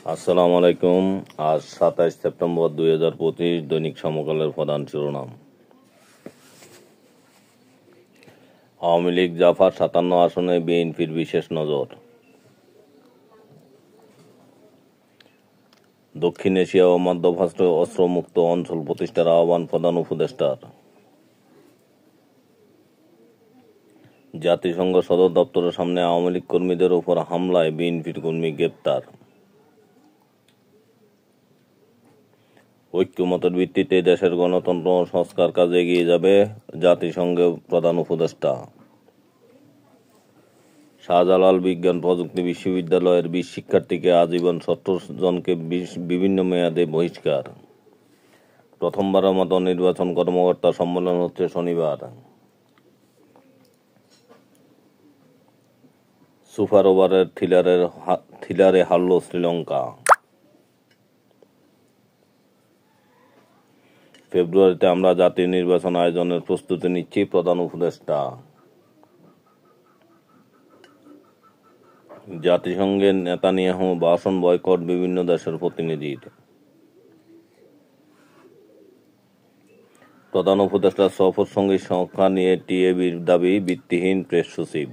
আসসালামু আলাইকুম। আজ 27 সেপ্টেম্বর 2025। দৈনিক সমকালের প্রধান শিরোনাম। আওয়ামী লীগ জাফার 57 আসনে বিএনপির বিশেষ নজর। দক্ষিণ এশিয়া ও মধ্যপ্রাচ্যে অস্ত্রমুক্ত অঞ্চল প্রতিষ্ঠার আহ্বান প্রধান উপদেষ্টার। জাতিসংঘ সদর দপ্তরের সামনে আওয়ামী লীগ কর্মীদের উপর হামলায় বিএনপির কর্মী গ্রেপ্তার। ঐক্যমতের ভিত্তিতে দেশের গণতন্ত্র ও সংস্কার কাজে এগিয়ে যাবে জাতিসংঘের প্রধান উপদেষ্টা। শাহজালাল বিজ্ঞান প্রযুক্তি বিশ্ববিদ্যালয়ের 20 শিক্ষার্থীকে আজীবন 70 জনকে বিভিন্ন মেয়াদে বহিষ্কার। প্রথমবারের মতো নির্বাচন কর্মকর্তা সম্মেলন হচ্ছে শনিবার। সুপার ওভারের থ্রিলারে হারল শ্রীলঙ্কা। ফেব্রুয়ারিতে আমরা জাতীয় নির্বাচন আয়োজনের প্রস্তুতি নিচ্ছি, প্রধান উপদেষ্টা। জাতিসংঘের নেতানিয়াহু ভাষণ বয়কট বিভিন্ন দেশের প্রতিনিধির। প্রধান উপদেষ্টার সফর সঙ্গী সংখ্যা নিয়ে টিএবির দাবি ভিত্তিহীন প্রেস সচিব।